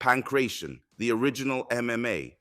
Pancration, the original MMA.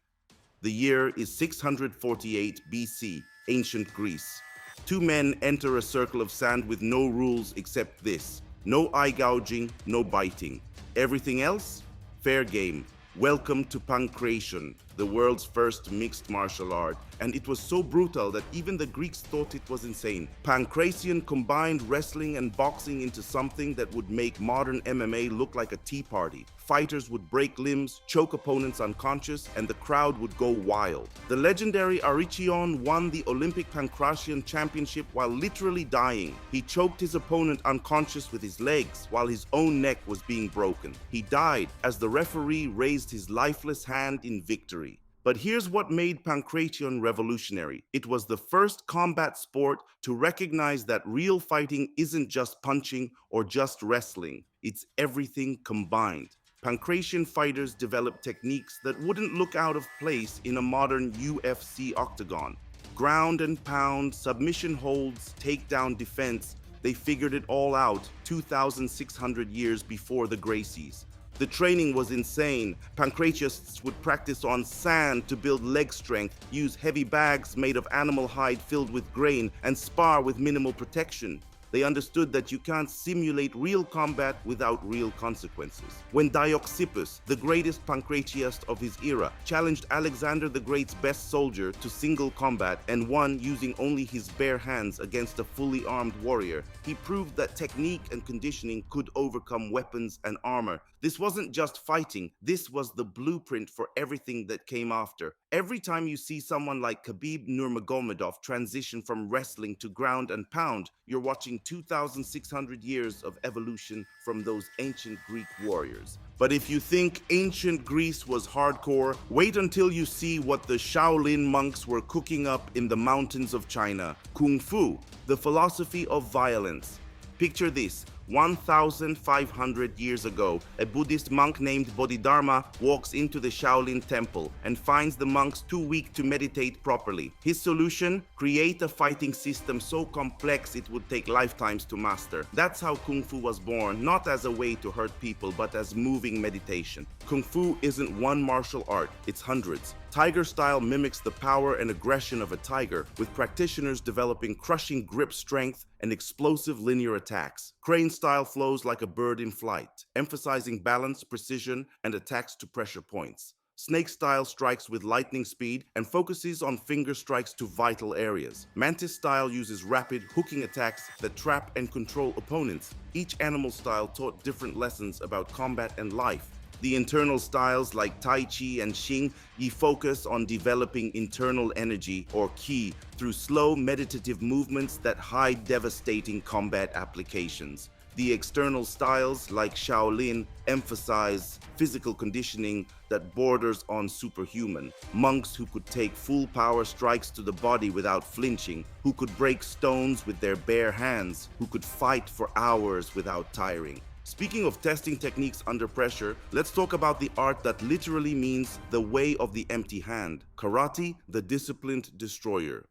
The year is 648 BC, ancient Greece. Two men enter a circle of sand with no rules except this: no eye gouging, no biting. Everything else? Fair game. Welcome to Pancration, the world's first mixed martial art, and it was so brutal that even the Greeks thought it was insane. Pancration combined wrestling and boxing into something that would make modern MMA look like a tea party. Fighters would break limbs, choke opponents unconscious, and the crowd would go wild. The legendary Arichion won the Olympic Pancration Championship while literally dying. He choked his opponent unconscious with his legs while his own neck was being broken. He died as the referee raised his lifeless hand in victory. But here's what made Pancration revolutionary. It was the first combat sport to recognize that real fighting isn't just punching or just wrestling. It's everything combined. Pancration fighters developed techniques that wouldn't look out of place in a modern UFC octagon. Ground and pound, submission holds, takedown defense, they figured it all out 2,600 years before the Gracies. The training was insane. Pancrationists would practice on sand to build leg strength, use heavy bags made of animal hide filled with grain, and spar with minimal protection. They understood that you can't simulate real combat without real consequences. When Dioxippus, the greatest pancratiast of his era, challenged Alexander the Great's best soldier to single combat and won using only his bare hands against a fully armed warrior, he proved that technique and conditioning could overcome weapons and armor. This wasn't just fighting, this was the blueprint for everything that came after. Every time you see someone like Khabib Nurmagomedov transition from wrestling to ground and pound, you're watching 2,600 years of evolution from those ancient Greek warriors. But if you think ancient Greece was hardcore, wait until you see what the Shaolin monks were cooking up in the mountains of China. Kung Fu, the philosophy of violence. Picture this. 1,500 years ago, a Buddhist monk named Bodhidharma walks into the Shaolin temple and finds the monks too weak to meditate properly. His solution? Create a fighting system so complex it would take lifetimes to master. That's how Kung Fu was born, not as a way to hurt people, but as moving meditation. Kung Fu isn't one martial art, it's hundreds. Tiger style mimics the power and aggression of a tiger, with practitioners developing crushing grip strength and explosive linear attacks. Crane style flows like a bird in flight, emphasizing balance, precision, and attacks to pressure points. Snake style strikes with lightning speed and focuses on finger strikes to vital areas. Mantis style uses rapid, hooking attacks that trap and control opponents. Each animal style taught different lessons about combat and life. The internal styles like Tai Chi and Xing Yi focus on developing internal energy or Qi through slow meditative movements that hide devastating combat applications. The external styles like Shaolin emphasize physical conditioning that borders on superhuman. Monks who could take full power strikes to the body without flinching, who could break stones with their bare hands, who could fight for hours without tiring. Speaking of testing techniques under pressure, let's talk about the art that literally means the way of the empty hand. Karate, the disciplined destroyer.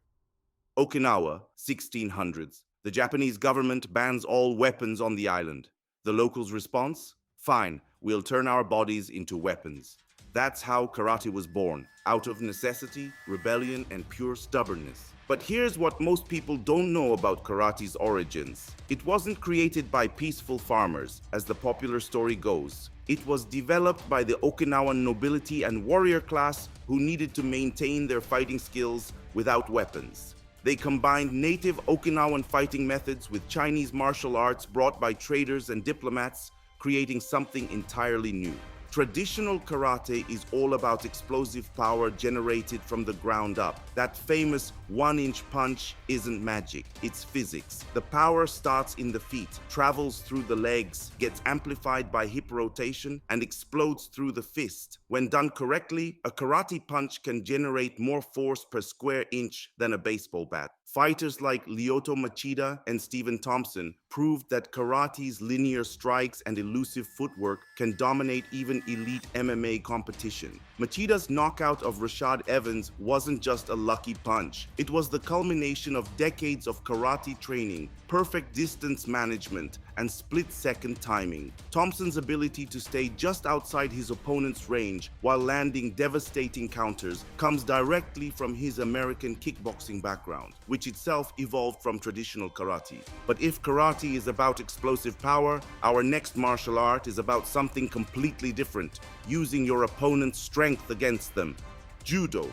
Okinawa, 1600s. The Japanese government bans all weapons on the island. The locals' response? Fine, we'll turn our bodies into weapons. That's how karate was born, out of necessity, rebellion, and pure stubbornness. But here's what most people don't know about karate's origins. It wasn't created by peaceful farmers, as the popular story goes. It was developed by the Okinawan nobility and warrior class who needed to maintain their fighting skills without weapons. They combined native Okinawan fighting methods with Chinese martial arts brought by traders and diplomats, creating something entirely new. Traditional karate is all about explosive power generated from the ground up. That famous one-inch punch isn't magic, it's physics. The power starts in the feet, travels through the legs, gets amplified by hip rotation, and explodes through the fist. When done correctly, a karate punch can generate more force per square inch than a baseball bat. Fighters like Lyoto Machida and Stephen Thompson proved that karate's linear strikes and elusive footwork can dominate even elite MMA competition. Machida's knockout of Rashad Evans wasn't just a lucky punch. It was the culmination of decades of karate training, perfect distance management, and split-second timing. Thompson's ability to stay just outside his opponent's range while landing devastating counters comes directly from his American kickboxing background, which itself evolved from traditional karate. But if karate is about explosive power, our next martial art is about something completely different, using your opponent's strength against them. Judo.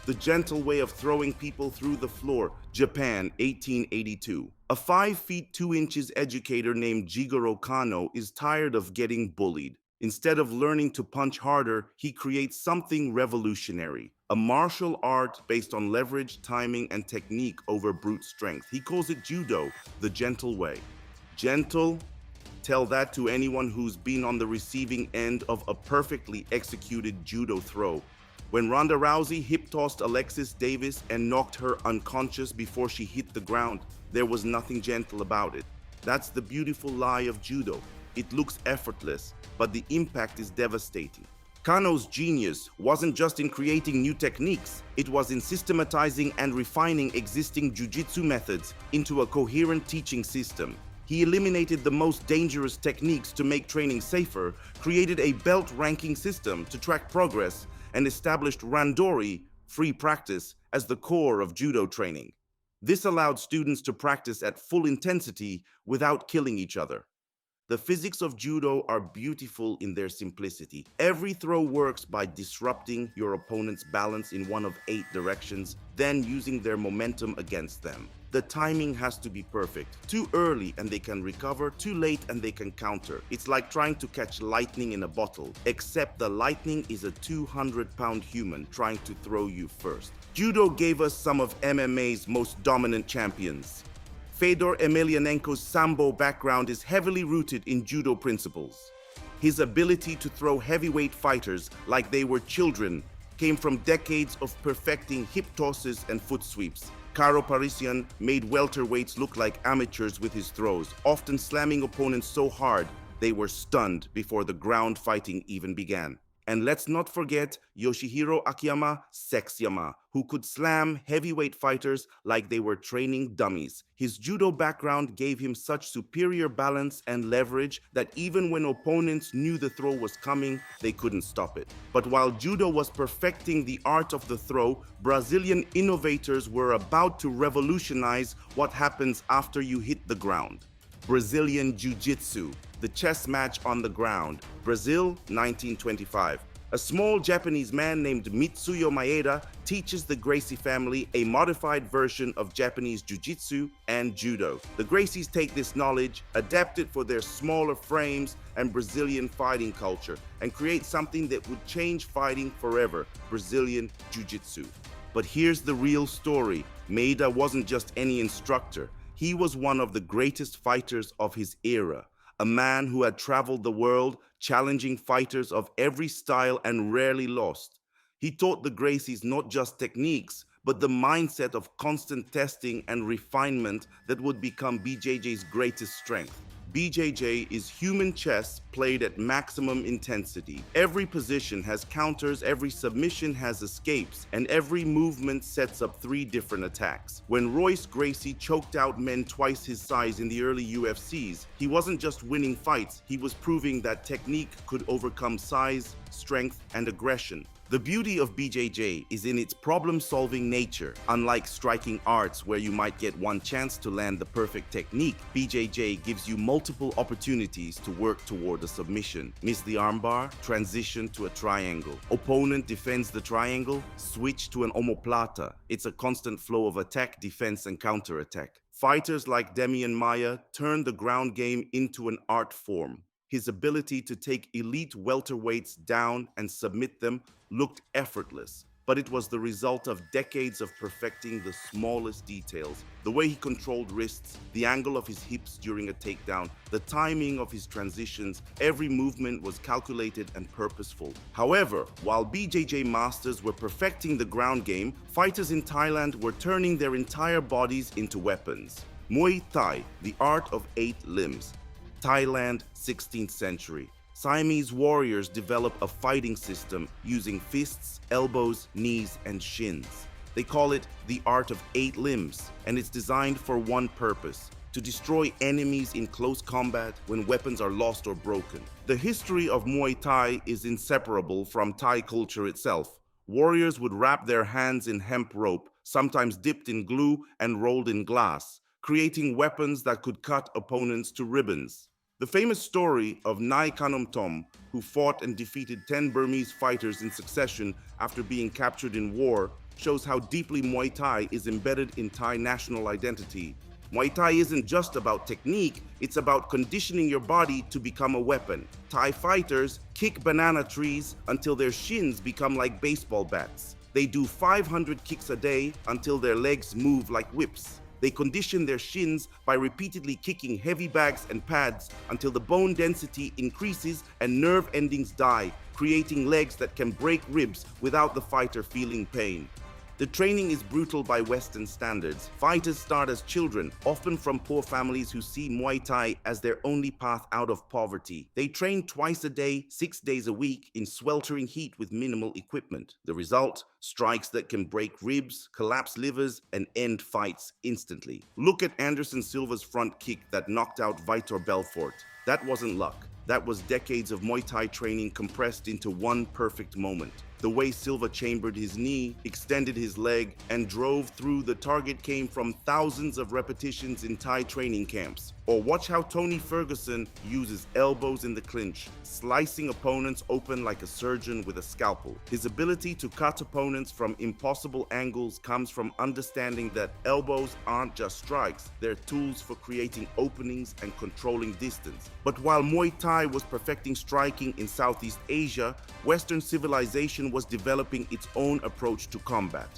The gentle way of throwing people through the floor. Japan, 1882. A 5 feet 2 inches educator named Jigoro Kano is tired of getting bullied. Instead of learning to punch harder, he creates something revolutionary. A martial art based on leverage, timing, and technique over brute strength. He calls it Judo, the gentle way. Gentle? Tell that to anyone who's been on the receiving end of a perfectly executed judo throw. When Ronda Rousey hip-tossed Alexis Davis and knocked her unconscious before she hit the ground, there was nothing gentle about it. That's the beautiful lie of judo. It looks effortless, but the impact is devastating. Kano's genius wasn't just in creating new techniques, it was in systematizing and refining existing jiu-jitsu methods into a coherent teaching system. He eliminated the most dangerous techniques to make training safer, created a belt ranking system to track progress, and established randori, free practice, as the core of judo training. This allowed students to practice at full intensity without killing each other. The physics of judo are beautiful in their simplicity. Every throw works by disrupting your opponent's balance in one of 8 directions, then using their momentum against them. The timing has to be perfect. Too early and they can recover, too late and they can counter. It's like trying to catch lightning in a bottle, except the lightning is a 200-pound human trying to throw you first. Judo gave us some of MMA's most dominant champions. Fedor Emelianenko's Sambo background is heavily rooted in judo principles. His ability to throw heavyweight fighters like they were children came from decades of perfecting hip tosses and foot sweeps. Caro Parisian made welterweights look like amateurs with his throws, often slamming opponents so hard they were stunned before the ground fighting even began. And let's not forget Yoshihiro Akiyama Sexyama, who could slam heavyweight fighters like they were training dummies. His judo background gave him such superior balance and leverage that even when opponents knew the throw was coming, they couldn't stop it. But while judo was perfecting the art of the throw, Brazilian innovators were about to revolutionize what happens after you hit the ground. Brazilian Jiu-Jitsu, the chess match on the ground. Brazil, 1925. A small Japanese man named Mitsuyo Maeda teaches the Gracie family a modified version of Japanese Jiu-Jitsu and Judo. The Gracies take this knowledge, adapt it for their smaller frames and Brazilian fighting culture, and create something that would change fighting forever, Brazilian Jiu-Jitsu. But here's the real story. Maeda wasn't just any instructor. He was one of the greatest fighters of his era, a man who had traveled the world, challenging fighters of every style and rarely lost. He taught the Gracies not just techniques, but the mindset of constant testing and refinement that would become BJJ's greatest strength. BJJ is human chess played at maximum intensity. Every position has counters, every submission has escapes, and every movement sets up 3 different attacks. When Royce Gracie choked out men twice his size in the early UFCs, he wasn't just winning fights, he was proving that technique could overcome size, strength, and aggression. The beauty of BJJ is in its problem-solving nature. Unlike striking arts where you might get one chance to land the perfect technique, BJJ gives you multiple opportunities to work toward a submission. Miss the armbar, transition to a triangle. Opponent defends the triangle, switch to an omoplata. It's a constant flow of attack, defense, and counterattack. Fighters like Demian Maia turn the ground game into an art form. His ability to take elite welterweights down and submit them looked effortless, but it was the result of decades of perfecting the smallest details. The way he controlled wrists, the angle of his hips during a takedown, the timing of his transitions, every movement was calculated and purposeful. However, while BJJ masters were perfecting the ground game, fighters in Thailand were turning their entire bodies into weapons. Muay Thai, the art of 8 limbs. Thailand, 16th century. Siamese warriors develop a fighting system using fists, elbows, knees, and shins. They call it the art of 8 limbs, and it's designed for one purpose: to destroy enemies in close combat when weapons are lost or broken. The history of Muay Thai is inseparable from Thai culture itself. Warriors would wrap their hands in hemp rope, sometimes dipped in glue and rolled in glass, creating weapons that could cut opponents to ribbons. The famous story of Nai Kanum Tom, who fought and defeated 10 Burmese fighters in succession after being captured in war, shows how deeply Muay Thai is embedded in Thai national identity. Muay Thai isn't just about technique, it's about conditioning your body to become a weapon. Thai fighters kick banana trees until their shins become like baseball bats. They do 500 kicks a day until their legs move like whips. They condition their shins by repeatedly kicking heavy bags and pads until the bone density increases and nerve endings die, creating legs that can break ribs without the fighter feeling pain. The training is brutal by Western standards. Fighters start as children, often from poor families who see Muay Thai as their only path out of poverty. They train twice a day, 6 days a week, in sweltering heat with minimal equipment. The result? Strikes that can break ribs, collapse livers, and end fights instantly. Look at Anderson Silva's front kick that knocked out Vitor Belfort. That wasn't luck. That was decades of Muay Thai training compressed into one perfect moment. The way Silva chambered his knee, extended his leg, and drove through the target came from thousands of repetitions in Thai training camps. Or watch how Tony Ferguson uses elbows in the clinch, slicing opponents open like a surgeon with a scalpel. His ability to cut opponents from impossible angles comes from understanding that elbows aren't just strikes, they're tools for creating openings and controlling distance. But while Muay Thai was perfecting striking in Southeast Asia, Western civilization was developing its own approach to combat.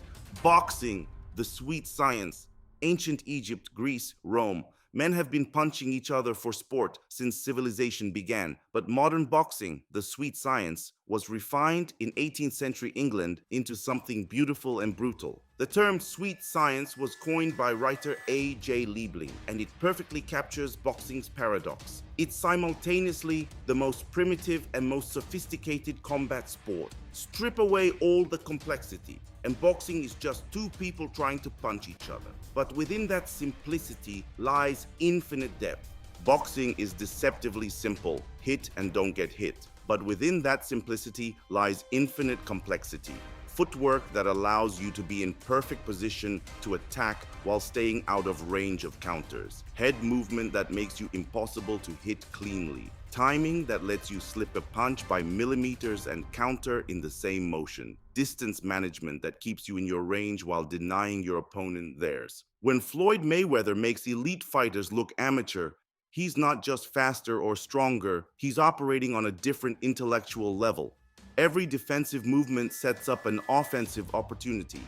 Boxing, the sweet science. Ancient Egypt, Greece, Rome. Men have been punching each other for sport since civilization began, but modern boxing, the sweet science, was refined in 18th century England into something beautiful and brutal. The term sweet science was coined by writer A.J. Liebling, and it perfectly captures boxing's paradox. It's simultaneously the most primitive and most sophisticated combat sport. Strip away all the complexity, and boxing is just two people trying to punch each other. But within that simplicity lies infinite depth. Boxing is deceptively simple, hit and don't get hit. But within that simplicity lies infinite complexity. Footwork that allows you to be in perfect position to attack while staying out of range of counters. Head movement that makes you impossible to hit cleanly. Timing that lets you slip a punch by millimeters and counter in the same motion. Distance management that keeps you in your range while denying your opponent theirs. When Floyd Mayweather makes elite fighters look amateur, he's not just faster or stronger, he's operating on a different intellectual level. Every defensive movement sets up an offensive opportunity.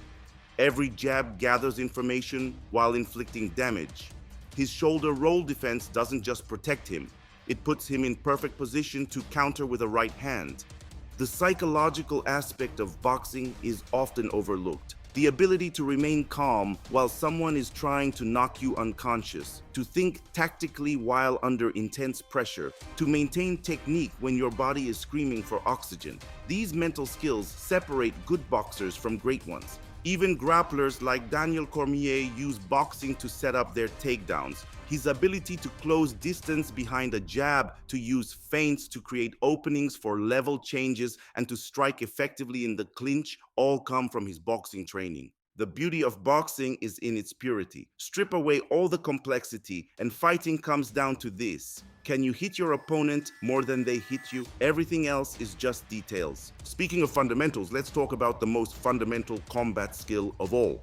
Every jab gathers information while inflicting damage. His shoulder roll defense doesn't just protect him, it puts him in perfect position to counter with a right hand. The psychological aspect of boxing is often overlooked. The ability to remain calm while someone is trying to knock you unconscious, to think tactically while under intense pressure, to maintain technique when your body is screaming for oxygen. These mental skills separate good boxers from great ones. Even grapplers like Daniel Cormier use boxing to set up their takedowns. His ability to close distance behind a jab, to use feints to create openings for level changes, and to strike effectively in the clinch all come from his boxing training. The beauty of boxing is in its purity. Strip away all the complexity, and fighting comes down to this. Can you hit your opponent more than they hit you? Everything else is just details. Speaking of fundamentals, let's talk about the most fundamental combat skill of all.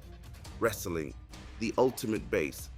Wrestling, the ultimate base.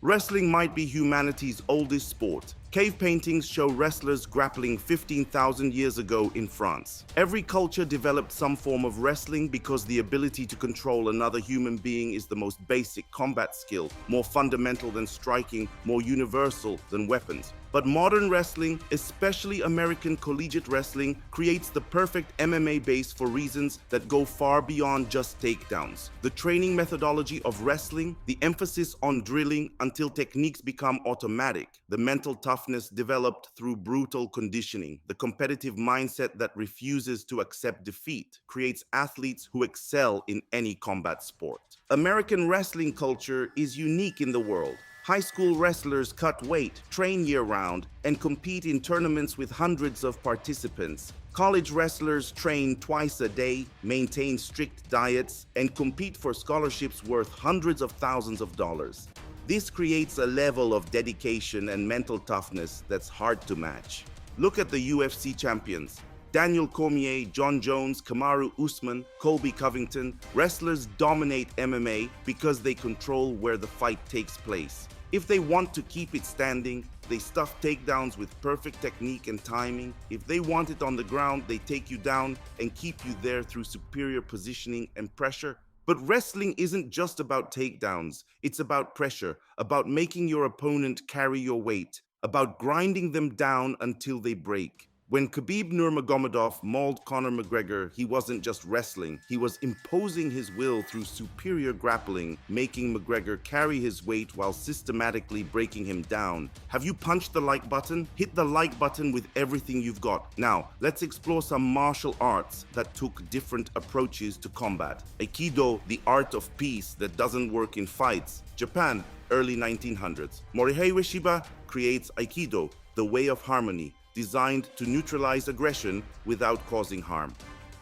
Wrestling might be humanity's oldest sport. Cave paintings show wrestlers grappling 15,000 years ago in France. Every culture developed some form of wrestling because the ability to control another human being is the most basic combat skill, more fundamental than striking, more universal than weapons. But modern wrestling, especially American collegiate wrestling, creates the perfect MMA base for reasons that go far beyond just takedowns. The training methodology of wrestling, the emphasis on drilling until techniques become automatic, the mental toughness developed through brutal conditioning, the competitive mindset that refuses to accept defeat, creates athletes who excel in any combat sport. American wrestling culture is unique in the world. High school wrestlers cut weight, train year-round, and compete in tournaments with hundreds of participants. College wrestlers train twice a day, maintain strict diets, and compete for scholarships worth hundreds of thousands of dollars. This creates a level of dedication and mental toughness that's hard to match. Look at the UFC champions. Daniel Cormier, John Jones, Kamaru Usman, Colby Covington. Wrestlers dominate MMA because they control where the fight takes place. If they want to keep it standing, they stuff takedowns with perfect technique and timing. If they want it on the ground, they take you down and keep you there through superior positioning and pressure. But wrestling isn't just about takedowns. It's about pressure, about making your opponent carry your weight, about grinding them down until they break. When Khabib Nurmagomedov mauled Conor McGregor, he wasn't just wrestling, he was imposing his will through superior grappling, making McGregor carry his weight while systematically breaking him down. Have you punched the like button? Hit the like button with everything you've got. Now, let's explore some martial arts that took different approaches to combat. Aikido, the art of peace that doesn't work in fights. Japan, early 1900s. Morihei Ueshiba creates Aikido, the way of harmony, designed to neutralize aggression without causing harm.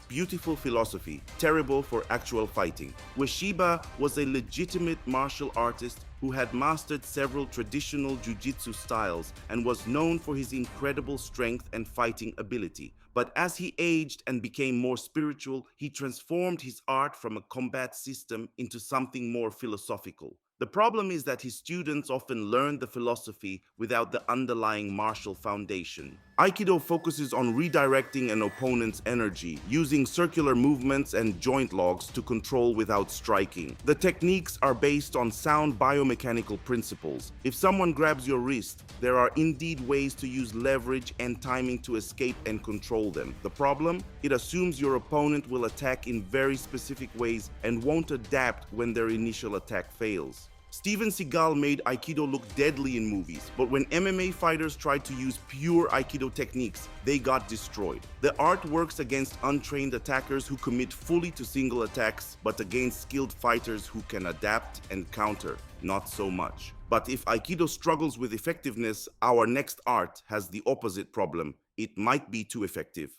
Beautiful philosophy, terrible for actual fighting. Ueshiba was a legitimate martial artist who had mastered several traditional jiu-jitsu styles and was known for his incredible strength and fighting ability. But as he aged and became more spiritual, he transformed his art from a combat system into something more philosophical. The problem is that his students often learn the philosophy without the underlying martial foundation. Aikido focuses on redirecting an opponent's energy, using circular movements and joint locks to control without striking. The techniques are based on sound biomechanical principles. If someone grabs your wrist, there are indeed ways to use leverage and timing to escape and control them. The problem? It assumes your opponent will attack in very specific ways and won't adapt when their initial attack fails. Steven Seagal made Aikido look deadly in movies, but when MMA fighters tried to use pure Aikido techniques, they got destroyed. The art works against untrained attackers who commit fully to single attacks, but against skilled fighters who can adapt and counter, not so much. But if Aikido struggles with effectiveness, our next art has the opposite problem. It might be too effective.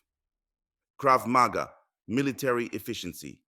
Krav Maga, military efficiency.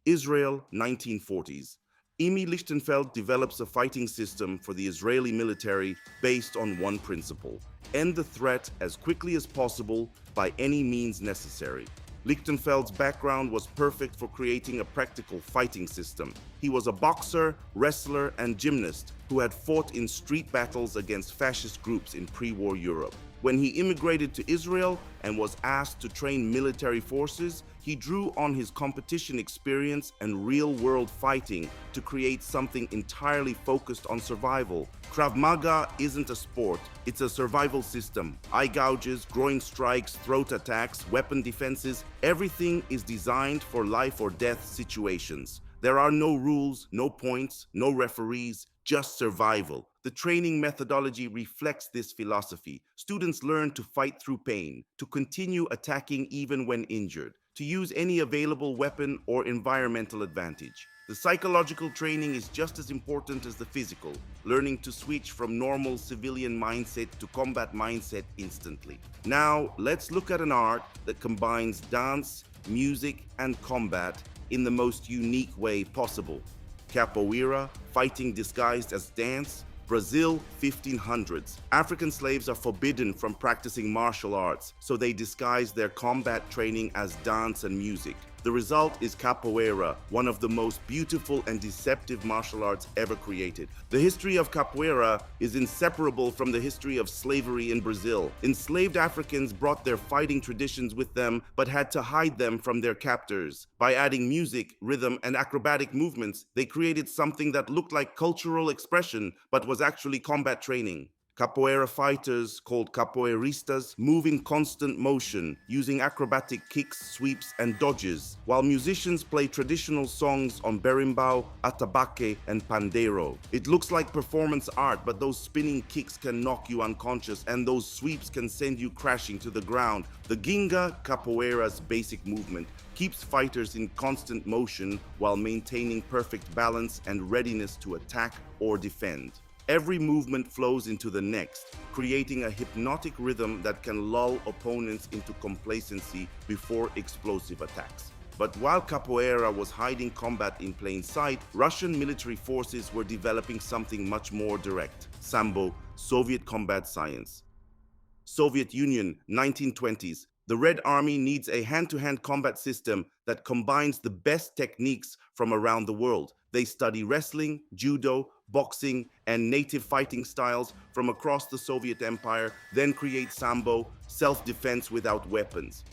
Israel, 1940s. Imi Lichtenfeld develops a fighting system for the Israeli military based on one principle: end the threat as quickly as possible by any means necessary. Lichtenfeld's background was perfect for creating a practical fighting system. He was a boxer, wrestler, and gymnast who had fought in street battles against fascist groups in pre-war Europe. When he immigrated to Israel and was asked to train military forces, he drew on his competition experience and real-world fighting to create something entirely focused on survival. Krav Maga isn't a sport, it's a survival system. Eye gouges, groin strikes, throat attacks, weapon defenses, everything is designed for life or death situations. There are no rules, no points, no referees, just survival. The training methodology reflects this philosophy. Students learn to fight through pain, to continue attacking even when injured, to use any available weapon or environmental advantage. The psychological training is just as important as the physical, learning to switch from normal civilian mindset to combat mindset instantly. Now, let's look at an art that combines dance, music, and combat in the most unique way possible. Capoeira, fighting disguised as dance. Brazil, 1500s. African slaves are forbidden from practicing martial arts, so they disguise their combat training as dance and music. The result is capoeira, one of the most beautiful and deceptive martial arts ever created. The history of capoeira is inseparable from the history of slavery in Brazil. Enslaved Africans brought their fighting traditions with them, but had to hide them from their captors. By adding music, rhythm, and acrobatic movements, they created something that looked like cultural expression, but was actually combat training. Capoeira fighters, called capoeiristas, move in constant motion, using acrobatic kicks, sweeps, and dodges, while musicians play traditional songs on berimbau, atabaque, and pandeiro. It looks like performance art, but those spinning kicks can knock you unconscious, and those sweeps can send you crashing to the ground. The ginga, capoeira's basic movement, keeps fighters in constant motion while maintaining perfect balance and readiness to attack or defend. Every movement flows into the next, creating a hypnotic rhythm that can lull opponents into complacency before explosive attacks. But while Capoeira was hiding combat in plain sight, Russian military forces were developing something much more direct: Sambo, Soviet combat science. Soviet Union, 1920s. The Red Army needs a hand-to-hand combat system that combines the best techniques from around the world. They study wrestling, judo, boxing, and native fighting styles from across the Soviet Empire, then create Sambo, self-defense without weapons.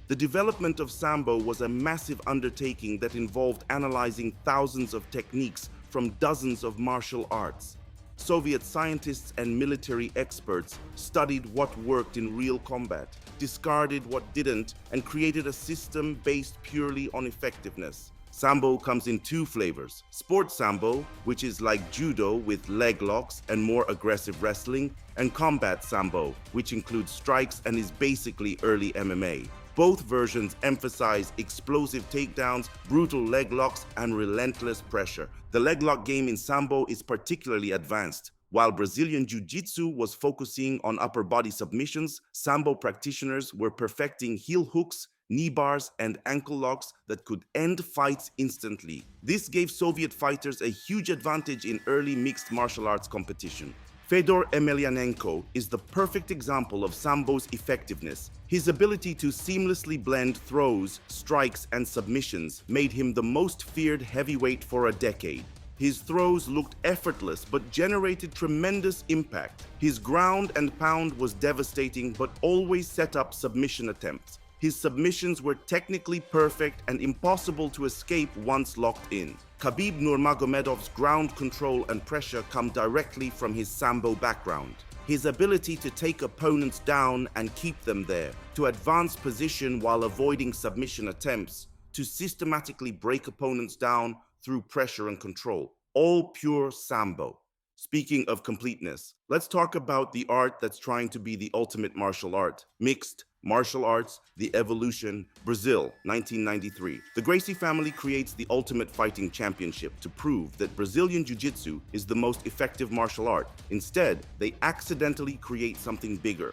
The development of Sambo was a massive undertaking that involved analyzing thousands of techniques from dozens of martial arts. Soviet scientists and military experts studied what worked in real combat, discarded what didn't, and created a system based purely on effectiveness. Sambo comes in two flavors: Sport Sambo, which is like Judo with leg locks and more aggressive wrestling, and Combat Sambo, which includes strikes and is basically early MMA. Both versions emphasize explosive takedowns, brutal leg locks, and relentless pressure. The leg lock game in Sambo is particularly advanced. While Brazilian Jiu-Jitsu was focusing on upper body submissions, Sambo practitioners were perfecting heel hooks, knee bars, and ankle locks that could end fights instantly. This gave Soviet fighters a huge advantage in early mixed martial arts competition. Fedor Emelianenko is the perfect example of Sambo's effectiveness. His ability to seamlessly blend throws, strikes, and submissions made him the most feared heavyweight for a decade. His throws looked effortless but generated tremendous impact. His ground and pound was devastating but always set up submission attempts. His submissions were technically perfect and impossible to escape once locked in. Khabib Nurmagomedov's ground control and pressure come directly from his Sambo background. His ability to take opponents down and keep them there, to advance position while avoiding submission attempts, to systematically break opponents down through pressure and control. All pure Sambo. Speaking of completeness, let's talk about the art that's trying to be the ultimate martial art: mixed martial arts, the evolution, Brazil, 1993. The Gracie family creates the Ultimate Fighting Championship to prove that Brazilian Jiu-Jitsu is the most effective martial art. Instead, they accidentally create something bigger: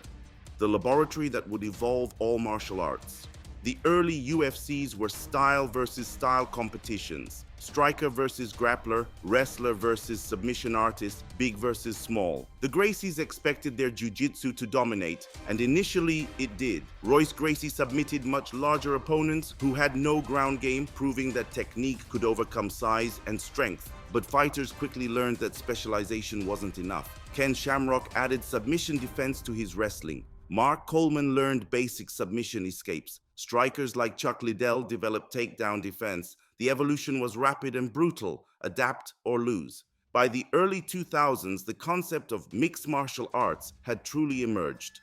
the laboratory that would evolve all martial arts. The early UFCs were style versus style competitions: striker versus grappler, wrestler versus submission artist, big versus small. The Gracies expected their jiu-jitsu to dominate, and initially it did. Royce Gracie submitted much larger opponents who had no ground game, proving that technique could overcome size and strength. But fighters quickly learned that specialization wasn't enough. Ken Shamrock added submission defense to his wrestling. Mark Coleman learned basic submission escapes. Strikers like Chuck Liddell developed takedown defense. The evolution was rapid and brutal: adapt or lose. By the early 2000s, the concept of mixed martial arts had truly emerged.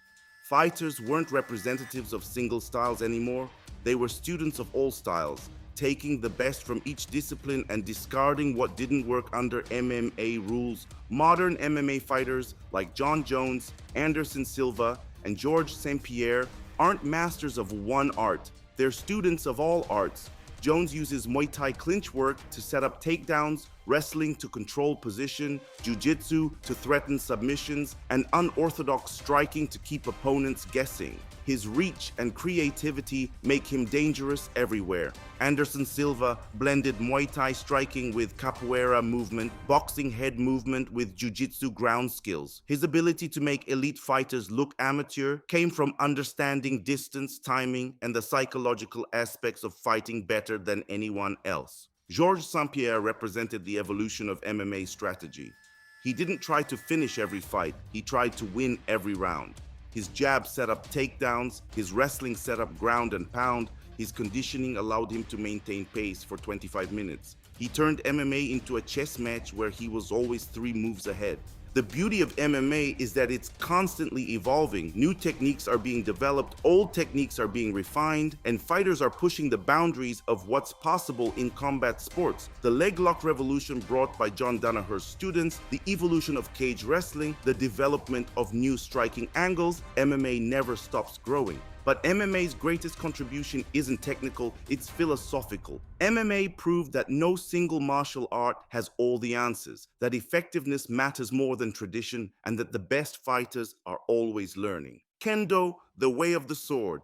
Fighters weren't representatives of single styles anymore. They were students of all styles, taking the best from each discipline and discarding what didn't work under MMA rules. Modern MMA fighters like John Jones, Anderson Silva, and George St. Pierre aren't masters of one art. They're students of all arts. Jones uses Muay Thai clinch work to set up takedowns, wrestling to control position, jiu-jitsu to threaten submissions, and unorthodox striking to keep opponents guessing. His reach and creativity make him dangerous everywhere. Anderson Silva blended Muay Thai striking with Capoeira movement, boxing head movement with jiu-jitsu ground skills. His ability to make elite fighters look amateur came from understanding distance, timing, and the psychological aspects of fighting better than anyone else. Georges St-Pierre represented the evolution of MMA strategy. He didn't try to finish every fight, he tried to win every round. His jab set up takedowns, his wrestling set up ground and pound, his conditioning allowed him to maintain pace for 25 minutes. He turned MMA into a chess match where he was always 3 moves ahead. The beauty of MMA is that it's constantly evolving. New techniques are being developed, old techniques are being refined, and fighters are pushing the boundaries of what's possible in combat sports. The leg lock revolution brought by John Danaher's students, the evolution of cage wrestling, the development of new striking angles, MMA never stops growing. But MMA's greatest contribution isn't technical, it's philosophical. MMA proved that no single martial art has all the answers, that effectiveness matters more than tradition, and that the best fighters are always learning. Kendo, the way of the sword.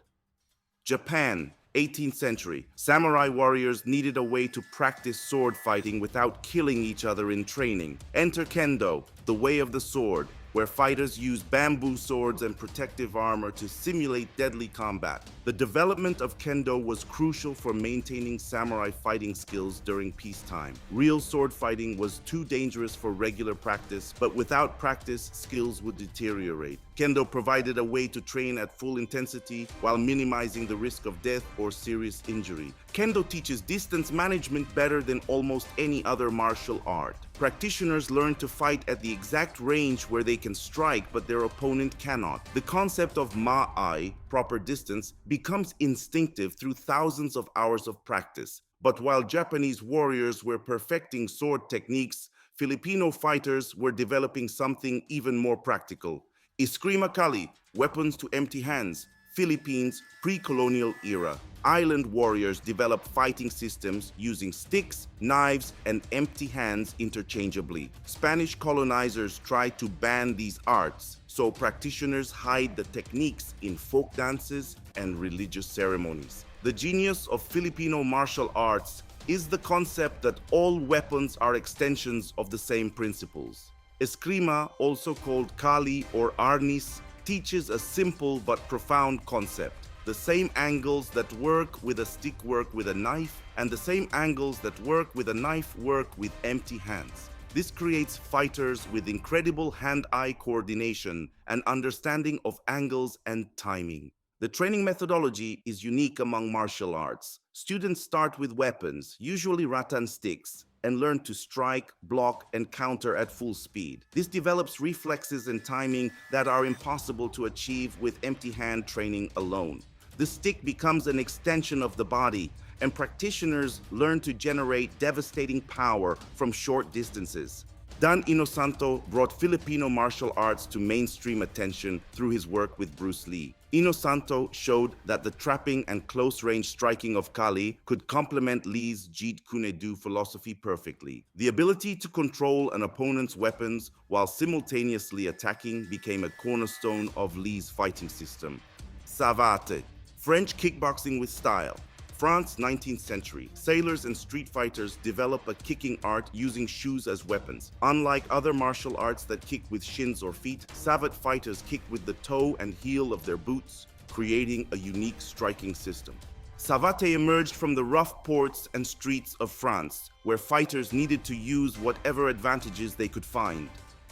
Japan, 18th century. Samurai warriors needed a way to practice sword fighting without killing each other in training. Enter Kendo, the way of the sword, where fighters use bamboo swords and protective armor to simulate deadly combat. The development of Kendo was crucial for maintaining samurai fighting skills during peacetime. Real sword fighting was too dangerous for regular practice, but without practice, skills would deteriorate. Kendo provided a way to train at full intensity while minimizing the risk of death or serious injury. Kendo teaches distance management better than almost any other martial art. Practitioners learn to fight at the exact range where they can strike but their opponent cannot. The concept of ma'ai, proper distance, becomes instinctive through thousands of hours of practice. But while Japanese warriors were perfecting sword techniques, Filipino fighters were developing something even more practical. Eskrima Kali, weapons to empty hands. Philippines, pre-colonial era. Island warriors developed fighting systems using sticks, knives, and empty hands interchangeably. Spanish colonizers tried to ban these arts, so practitioners hide the techniques in folk dances and religious ceremonies. The genius of Filipino martial arts is the concept that all weapons are extensions of the same principles. Eskrima, also called Kali or Arnis, teaches a simple but profound concept. The same angles that work with a stick work with a knife, and the same angles that work with a knife work with empty hands. This creates fighters with incredible hand-eye coordination and understanding of angles and timing. The training methodology is unique among martial arts. Students start with weapons, usually rattan sticks, and learn to strike, block, and counter at full speed. This develops reflexes and timing that are impossible to achieve with empty hand training alone. The stick becomes an extension of the body, and practitioners learn to generate devastating power from short distances. Dan Inosanto brought Filipino martial arts to mainstream attention through his work with Bruce Lee. Inosanto showed that the trapping and close-range striking of Kali could complement Lee's Jeet Kune Do philosophy perfectly. The ability to control an opponent's weapons while simultaneously attacking became a cornerstone of Lee's fighting system. Savate, French kickboxing with style. France, 19th century. Sailors and street fighters develop a kicking art using shoes as weapons. Unlike other martial arts that kick with shins or feet, Savate fighters kick with the toe and heel of their boots, creating a unique striking system. Savate emerged from the rough ports and streets of France, where fighters needed to use whatever advantages they could find.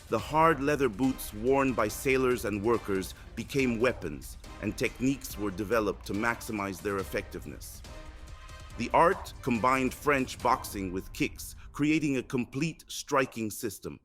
The hard leather boots worn by sailors and workers became weapons, and techniques were developed to maximize their effectiveness. The art combined French boxing with kicks, creating a complete striking system.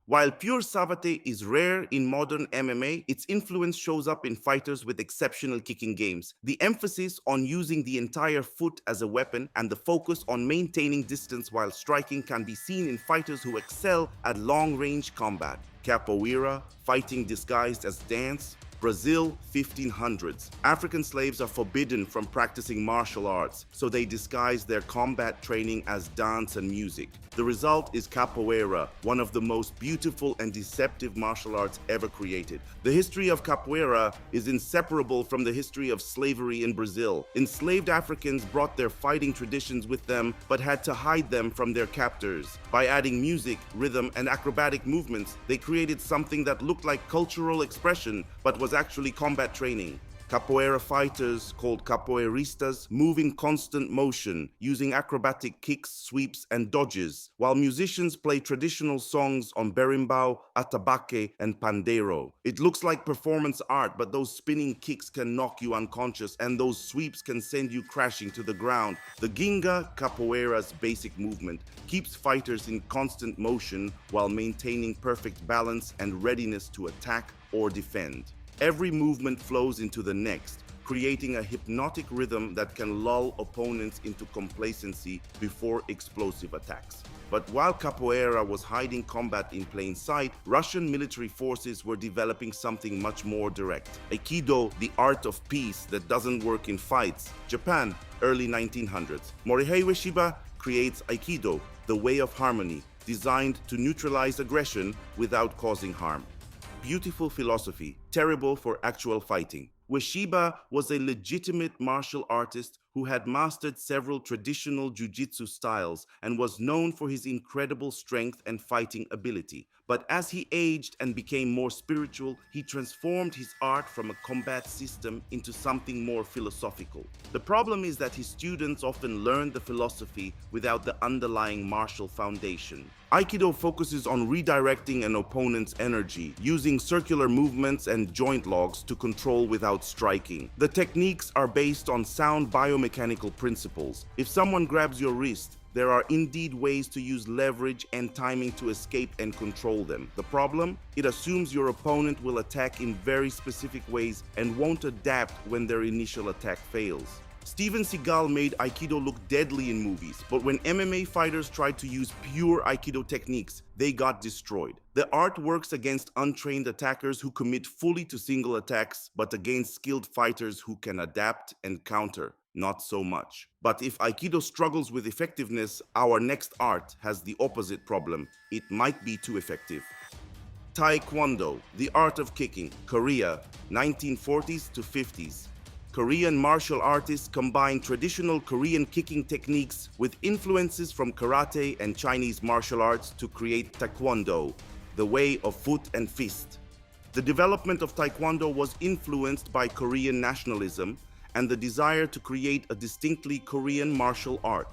While pure savate is rare in modern MMA, its influence shows up in fighters with exceptional kicking games. The emphasis on using the entire foot as a weapon and the focus on maintaining distance while striking can be seen in fighters who excel at long-range combat. Capoeira, fighting disguised as dance. Brazil, 1500s. African slaves are forbidden from practicing martial arts, so they disguise their combat training as dance and music. The result is capoeira, one of the most beautiful and deceptive martial arts ever created. The history of capoeira is inseparable from the history of slavery in Brazil. Enslaved Africans brought their fighting traditions with them, but had to hide them from their captors. By adding music, rhythm, and acrobatic movements, they created something that looked like cultural expression, but was actually combat training. Capoeira fighters, called capoeiristas, move in constant motion, using acrobatic kicks, sweeps, and dodges, while musicians play traditional songs on berimbau, atabaque, and pandeiro. It looks like performance art, but those spinning kicks can knock you unconscious, and those sweeps can send you crashing to the ground. The ginga, capoeira's basic movement, keeps fighters in constant motion while maintaining perfect balance and readiness to attack or defend. Every movement flows into the next, creating a hypnotic rhythm that can lull opponents into complacency before explosive attacks. But while Capoeira was hiding combat in plain sight, Russian military forces were developing something much more direct. Aikido, the art of peace that doesn't work in fights. Japan, early 1900s. Morihei Ueshiba creates Aikido, the way of harmony, designed to neutralize aggression without causing harm. Beautiful philosophy, terrible for actual fighting. Ueshiba was a legitimate martial artist who had mastered several traditional Jiu-Jitsu styles and was known for his incredible strength and fighting ability. But as he aged and became more spiritual, he transformed his art from a combat system into something more philosophical. The problem is that his students often learn the philosophy without the underlying martial foundation. Aikido focuses on redirecting an opponent's energy, using circular movements and joint locks to control without striking. The techniques are based on sound biomechanical principles. If someone grabs your wrist, there are indeed ways to use leverage and timing to escape and control them. The problem? It assumes your opponent will attack in very specific ways and won't adapt when their initial attack fails. Steven Seagal made Aikido look deadly in movies, but when MMA fighters tried to use pure Aikido techniques, they got destroyed. The art works against untrained attackers who commit fully to single attacks, but against skilled fighters who can adapt and counter. Not so much. But if Aikido struggles with effectiveness, our next art has the opposite problem. It might be too effective. Taekwondo, the art of kicking, Korea, 1940s to 50s. Korean martial artists combine traditional Korean kicking techniques with influences from karate and Chinese martial arts to create Taekwondo, the way of foot and fist. The development of Taekwondo was influenced by Korean nationalism and the desire to create a distinctly Korean martial art.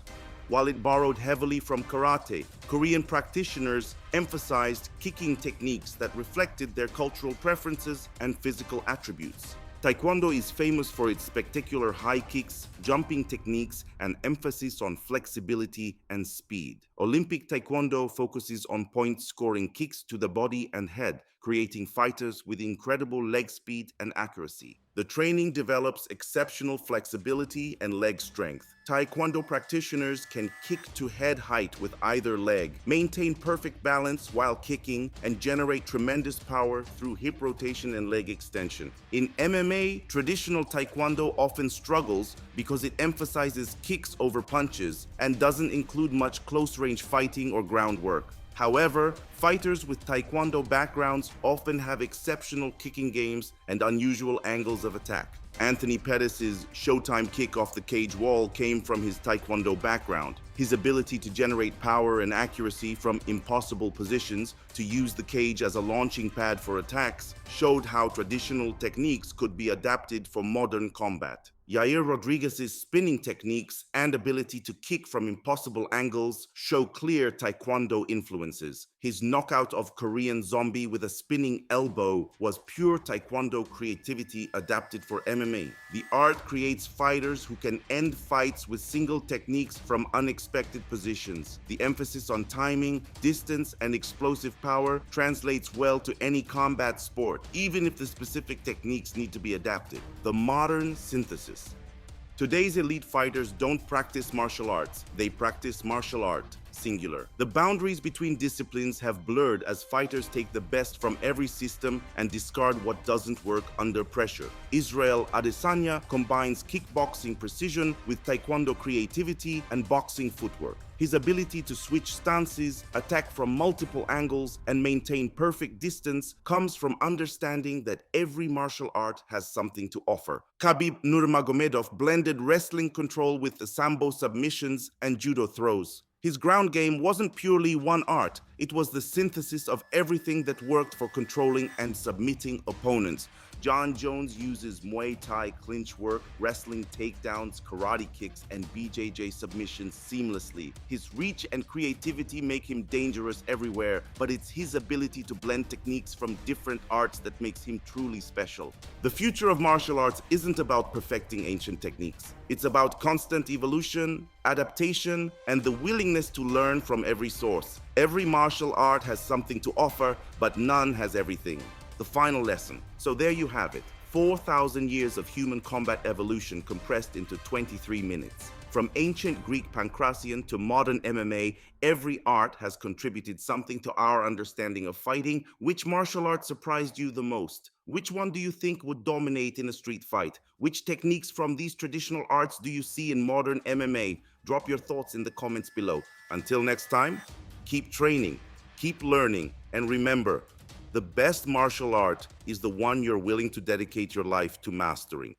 While it borrowed heavily from karate, Korean practitioners emphasized kicking techniques that reflected their cultural preferences and physical attributes. Taekwondo is famous for its spectacular high kicks, jumping techniques, and emphasis on flexibility and speed. Olympic Taekwondo focuses on point-scoring kicks to the body and head, creating fighters with incredible leg speed and accuracy. The training develops exceptional flexibility and leg strength. Taekwondo practitioners can kick to head height with either leg, maintain perfect balance while kicking, and generate tremendous power through hip rotation and leg extension. In MMA, traditional Taekwondo often struggles because it emphasizes kicks over punches and doesn't include much close-range fighting or groundwork. However, fighters with Taekwondo backgrounds often have exceptional kicking games and unusual angles of attack. Anthony Pettis' Showtime kick off the cage wall came from his Taekwondo background. His ability to generate power and accuracy from impossible positions, to use the cage as a launching pad for attacks, showed how traditional techniques could be adapted for modern combat. Yair Rodriguez's spinning techniques and ability to kick from impossible angles show clear Taekwondo influences. His knockout of Korean Zombie with a spinning elbow was pure Taekwondo creativity adapted for MMA. The art creates fighters who can end fights with single techniques from unexpected positions. The emphasis on timing, distance, and explosive power translates well to any combat sport, even if the specific techniques need to be adapted. The modern synthesis. Today's elite fighters don't practice martial arts, they practice martial art, singular. The boundaries between disciplines have blurred as fighters take the best from every system and discard what doesn't work under pressure. Israel Adesanya combines kickboxing precision with Taekwondo creativity and boxing footwork. His ability to switch stances, attack from multiple angles, and maintain perfect distance comes from understanding that every martial art has something to offer. Khabib Nurmagomedov blended wrestling control with the Sambo submissions and Judo throws. His ground game wasn't purely one art, it was the synthesis of everything that worked for controlling and submitting opponents. John Jones uses Muay Thai clinch work, wrestling takedowns, karate kicks, and BJJ submissions seamlessly. His reach and creativity make him dangerous everywhere, but it's his ability to blend techniques from different arts that makes him truly special. The future of martial arts isn't about perfecting ancient techniques. It's about constant evolution, adaptation, and the willingness to learn from every source. Every martial art has something to offer, but none has everything. The final lesson. So there you have it. 4,000 years of human combat evolution compressed into 23 minutes. From ancient Greek Pancration to modern MMA, every art has contributed something to our understanding of fighting. Which martial art surprised you the most? Which one do you think would dominate in a street fight? Which techniques from these traditional arts do you see in modern MMA? Drop your thoughts in the comments below. Until next time, keep training, keep learning, and remember, the best martial art is the one you're willing to dedicate your life to mastering.